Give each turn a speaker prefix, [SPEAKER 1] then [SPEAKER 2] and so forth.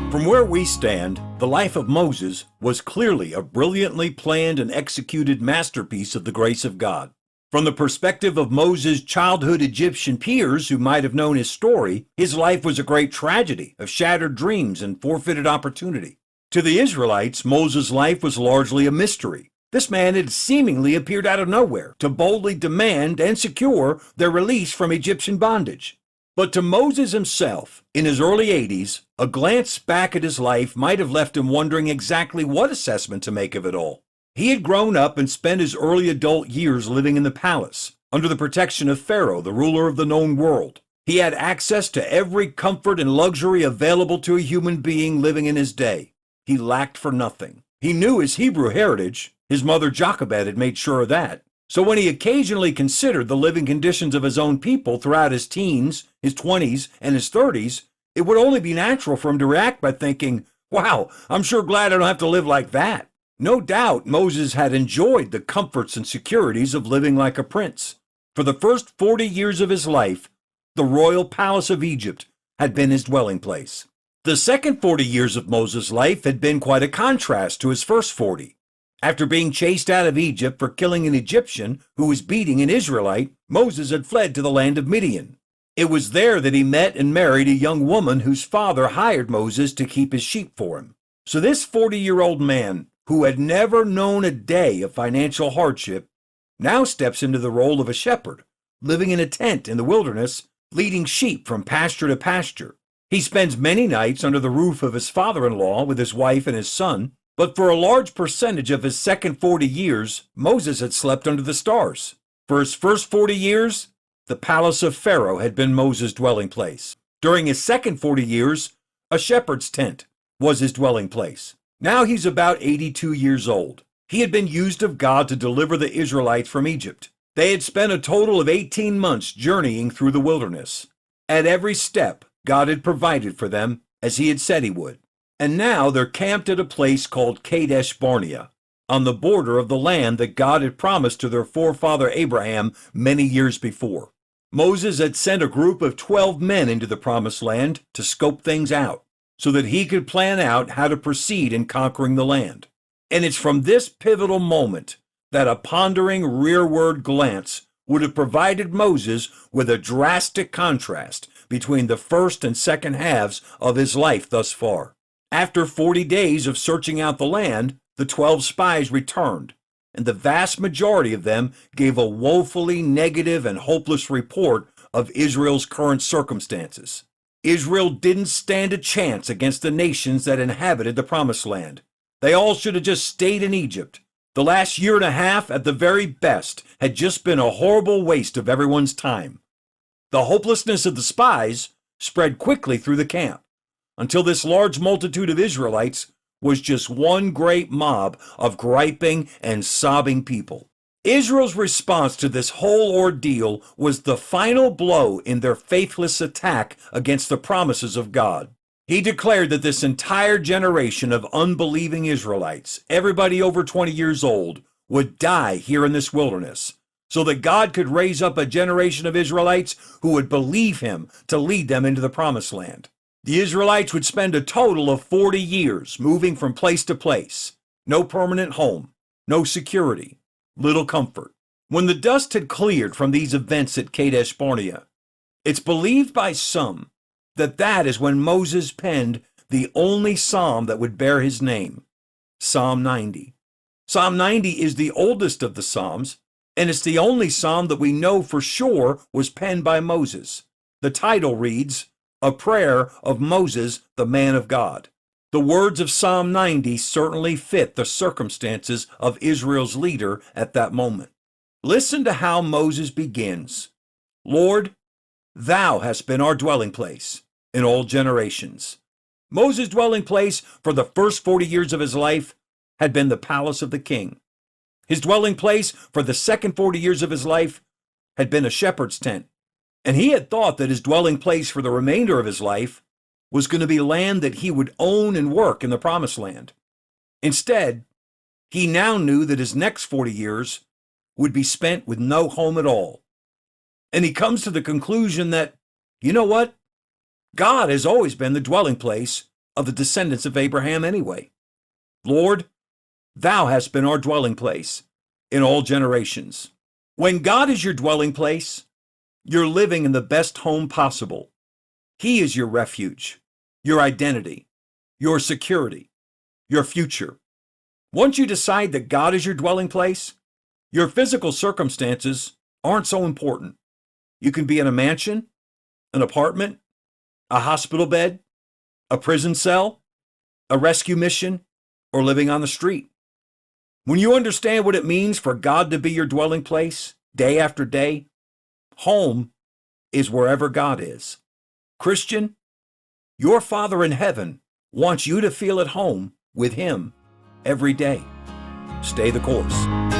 [SPEAKER 1] From where we stand, the life of Moses was clearly a brilliantly planned and executed masterpiece of the grace of God. From the perspective of Moses' childhood Egyptian peers who might have known his story, his life was a great tragedy of shattered dreams and forfeited opportunity. To the Israelites, Moses' life was largely a mystery. This man had seemingly appeared out of nowhere to boldly demand and secure their release from Egyptian bondage. But to Moses himself, in his early 80s, a glance back at his life might have left him wondering exactly what assessment to make of it all. He had grown up and spent his early adult years living in the palace, under the protection of Pharaoh, the ruler of the known world. He had access to every comfort and luxury available to a human being living in his day. He lacked for nothing. He knew his Hebrew heritage. His mother Jochebed had made sure of that. So when he occasionally considered the living conditions of his own people throughout his teens, his 20s, and his 30s, it would only be natural for him to react by thinking, wow, I'm sure glad I don't have to live like that. No doubt Moses had enjoyed the comforts and securities of living like a prince. For the first 40 years of his life, the royal palace of Egypt had been his dwelling place. The second 40 years of Moses' life had been quite a contrast to his first 40. After being chased out of Egypt for killing an Egyptian who was beating an Israelite, Moses had fled to the land of Midian. It was there that he met and married a young woman whose father hired Moses to keep his sheep for him. So this 40-year-old man, who had never known a day of financial hardship, now steps into the role of a shepherd, living in a tent in the wilderness, leading sheep from pasture to pasture. He spends many nights under the roof of his father-in-law with his wife and his son, but for a large percentage of his second 40 years, Moses had slept under the stars. For his first 40 years, the palace of Pharaoh had been Moses' dwelling place. During his second 40 years, a shepherd's tent was his dwelling place. Now he's about 82 years old. He had been used of God to deliver the Israelites from Egypt. They had spent a total of 18 months journeying through the wilderness. At every step, God had provided for them, as he had said he would. And now they're camped at a place called Kadesh Barnea, on the border of the land that God had promised to their forefather Abraham many years before. Moses had sent a group of 12 men into the promised land to scope things out, so that he could plan out how to proceed in conquering the land. And it's from this pivotal moment that a pondering rearward glance would have provided Moses with a drastic contrast between the first and second halves of his life thus far. After 40 days of searching out the land, the 12 spies returned, and the vast majority of them gave a woefully negative and hopeless report of Israel's current circumstances. Israel didn't stand a chance against the nations that inhabited the Promised Land. They all should have just stayed in Egypt. The last year and a half, at the very best, had just been a horrible waste of everyone's time. The hopelessness of the spies spread quickly through the camp, until this large multitude of Israelites was just one great mob of griping and sobbing people. Israel's response to this whole ordeal was the final blow in their faithless attack against the promises of God. He declared that this entire generation of unbelieving Israelites, everybody over 20 years old, would die here in this wilderness, so that God could raise up a generation of Israelites who would believe him to lead them into the Promised Land. The Israelites would spend a total of 40 years moving from place to place. No permanent home, no security, little comfort. When the dust had cleared from these events at Kadesh Barnea, it's believed by some that that is when Moses penned the only psalm that would bear his name, Psalm 90. Psalm 90 is the oldest of the psalms, and it's the only psalm that we know for sure was penned by Moses. The title reads, A Prayer of Moses, the Man of God. The words of Psalm 90 certainly fit the circumstances of Israel's leader at that moment. Listen to how Moses begins. Lord, thou hast been our dwelling place in all generations. Moses' dwelling place for the first 40 years of his life had been the palace of the king. His dwelling place for the second 40 years of his life had been a shepherd's tent. And he had thought that his dwelling place for the remainder of his life was going to be land that he would own and work in the Promised Land. Instead, he now knew that his next 40 years would be spent with no home at all. And he comes to the conclusion that, you know what? God has always been the dwelling place of the descendants of Abraham anyway. Lord, thou hast been our dwelling place in all generations. When God is your dwelling place, you're living in the best home possible. He is your refuge, your identity, your security, your future. Once you decide that God is your dwelling place, your physical circumstances aren't so important. You can be in a mansion, an apartment, a hospital bed, a prison cell, a rescue mission, or living on the street. When you understand what it means for God to be your dwelling place day after day, home is wherever God is. Christian, your Father in heaven wants you to feel at home with Him every day. Stay the course.